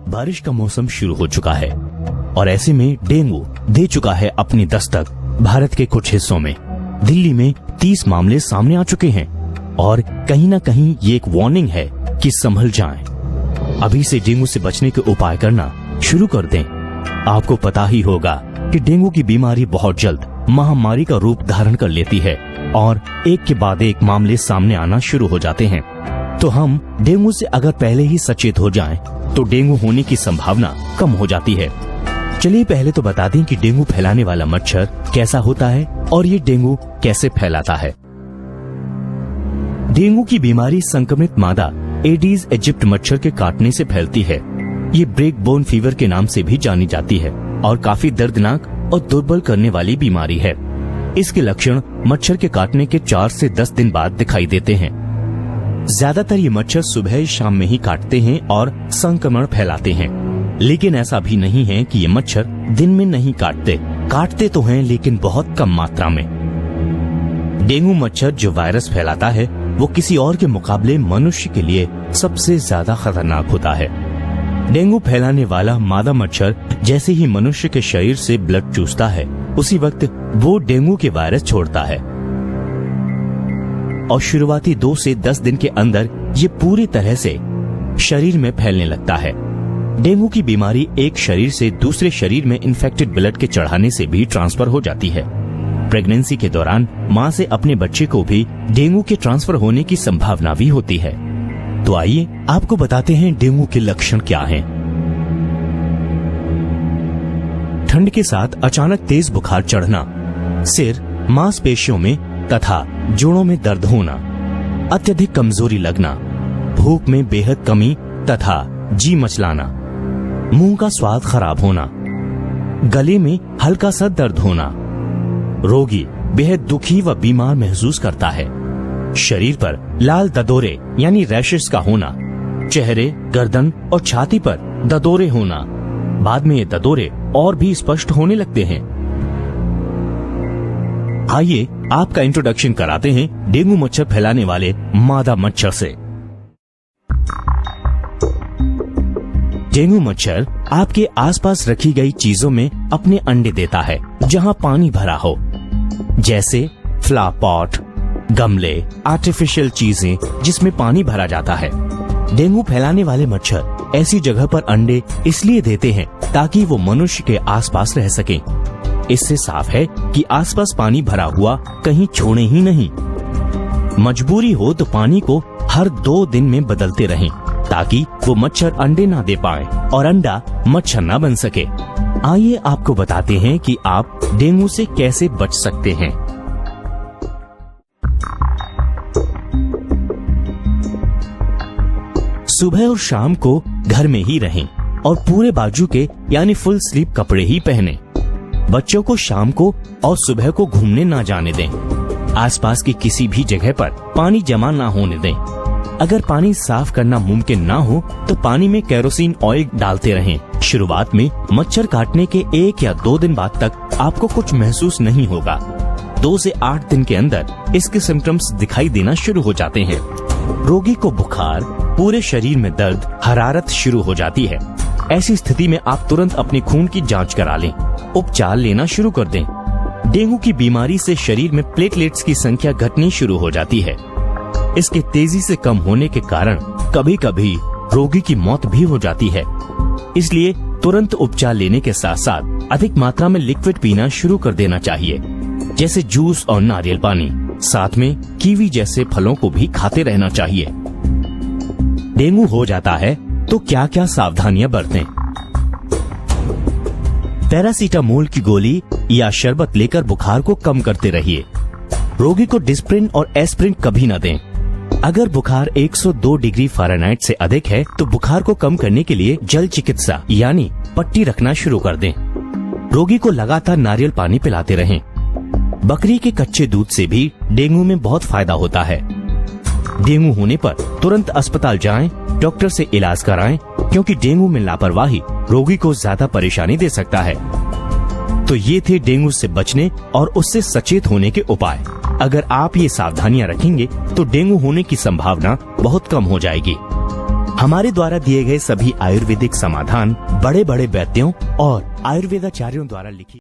बारिश का मौसम शुरू हो चुका है और ऐसे में डेंगू दे चुका है अपनी दस्तक भारत के कुछ हिस्सों में। दिल्ली में 30 मामले सामने आ चुके हैं और कहीं न कहीं ये एक वार्निंग है कि संभल जाएं। अभी से डेंगू से बचने के उपाय करना शुरू कर दें। आपको पता ही होगा कि डेंगू की बीमारी बहुत जल्द महामारी का रूप धारण कर लेती है और एक के बाद एक मामले सामने आना शुरू हो जाते हैं। तो हम डेंगू से अगर पहले ही सचेत हो जाएं, तो डेंगू होने की संभावना कम हो जाती है। चलिए पहले तो बता दें कि डेंगू फैलाने वाला मच्छर कैसा होता है और ये डेंगू कैसे फैलाता है। डेंगू की बीमारी संक्रमित मादा एडीज इजिप्ट मच्छर के काटने से फैलती है। ये ब्रेक बोन फीवर के नाम से भी जानी जाती है और काफी दर्दनाक और दुर्बल करने वाली बीमारी है। इसके लक्षण मच्छर के काटने के 4 से 10 दिन बाद दिखाई देते हैं। ज्यादातर ये मच्छर सुबह शाम में ही काटते हैं और संक्रमण फैलाते हैं। लेकिन ऐसा भी नहीं है कि ये मच्छर दिन में नहीं काटते तो हैं, लेकिन बहुत कम मात्रा में। डेंगू मच्छर जो वायरस फैलाता है वो किसी और के मुकाबले मनुष्य के लिए सबसे ज्यादा खतरनाक होता है। डेंगू फैलाने वाला मादा मच्छर जैसे ही मनुष्य के शरीर से ब्लड चूसता है, उसी वक्त वो डेंगू के वायरस छोड़ता है और शुरुआती 2 से 10 दिन के अंदर ये पूरी तरह से शरीर में फैलने लगता है। डेंगू की बीमारी एक शरीर से दूसरे शरीर में इन्फेक्टेड ब्लड के चढ़ाने से भी ट्रांसफर हो जाती है। प्रेगनेंसी के दौरान मां से अपने बच्चे को भी डेंगू के ट्रांसफर होने की संभावना भी होती है। तो आइए आपको बताते हैं डेंगू के लक्षण क्या हैं। ठंड के साथ अचानक तेज बुखार चढ़ना, सिर, मांसपेशियों में तथा जोड़ों में दर्द होना, अत्यधिक कमजोरी लगना, भूख में बेहद कमी तथा जी मचलाना, मुंह का स्वाद खराब होना, गले में हल्का सा दर्द होना। रोगी बेहद दुखी व बीमार महसूस करता है। शरीर पर लाल ददोरे यानी रैशेस का होना, चेहरे, गर्दन और छाती पर ददोरे होना। बाद में ये ददोरे और भी स्पष्ट होने लगते हैं। आइए आपका इंट्रोडक्शन कराते हैं डेंगू मच्छर फैलाने वाले मादा मच्छर से। डेंगू मच्छर आपके आसपास रखी गई चीजों में अपने अंडे देता है जहां पानी भरा हो, जैसे फ्लावर पॉट, गमले, आर्टिफिशियल चीजें जिसमें पानी भरा जाता है। डेंगू फैलाने वाले मच्छर ऐसी जगह पर अंडे इसलिए देते हैं ताकि वो मनुष्य के आसपास रह सकें। इससे साफ है कि आसपास पानी भरा हुआ कहीं छोड़े ही नहीं। मजबूरी हो तो पानी को हर 2 दिन में बदलते रहें ताकि वो मच्छर अंडे ना दे पाए और अंडा मच्छर ना बन सके। आइए आपको बताते हैं कि आप डेंगू से कैसे बच सकते हैं। सुबह और शाम को घर में ही रहें और पूरे बाजू के यानी फुल स्लीव कपड़े ही पहनें। बच्चों को शाम को और सुबह को घूमने ना जाने दें। आसपास की किसी भी जगह पर पानी जमा ना होने दें। अगर पानी साफ करना मुमकिन ना हो तो पानी में केरोसिन ऑयल डालते रहें। शुरुआत में मच्छर काटने के 1 या 2 दिन बाद तक आपको कुछ महसूस नहीं होगा। 2 से 8 दिन के अंदर इसके सिम्टम्स दिखाई देना शुरू हो जाते हैं। रोगी को बुखार, पूरे शरीर में दर्द, हरारत शुरू हो जाती है। ऐसी स्थिति में आप तुरंत अपने खून की जांच करा लें, उपचार लेना शुरू कर दें। डेंगू की बीमारी से शरीर में प्लेटलेट्स की संख्या घटनी शुरू हो जाती है। इसके तेजी से कम होने के कारण कभी कभी रोगी की मौत भी हो जाती है। इसलिए तुरंत उपचार लेने के साथ साथ अधिक मात्रा में लिक्विड पीना शुरू कर देना चाहिए, जैसे जूस और नारियल पानी। साथ में कीवी जैसे फलों को भी खाते रहना चाहिए। डेंगू हो जाता है तो क्या क्या सावधानियां बरतें। पैरासीटामोल की गोली या शरबत लेकर बुखार को कम करते रहिए। रोगी को डिस्प्रिन और एस्प्रिन कभी न दें। अगर बुखार 102 डिग्री फ़ारेनहाइट से अधिक है तो बुखार को कम करने के लिए जल चिकित्सा यानी पट्टी रखना शुरू कर दें। रोगी को लगातार नारियल पानी पिलाते रहें। बकरी के कच्चे दूध से भी डेंगू में बहुत फायदा होता है। डेंगू होने पर तुरंत अस्पताल जाएं, डॉक्टर से इलाज कराएं, क्योंकि डेंगू में लापरवाही रोगी को ज्यादा परेशानी दे सकता है। तो ये थे डेंगू से बचने और उससे सचेत होने के उपाय। अगर आप ये सावधानियां रखेंगे तो डेंगू होने की संभावना बहुत कम हो जाएगी। हमारे द्वारा दिए गए सभी आयुर्वेदिक समाधान बड़े बड़े वैद्यों और आयुर्वेदाचार्यों द्वारा लिखी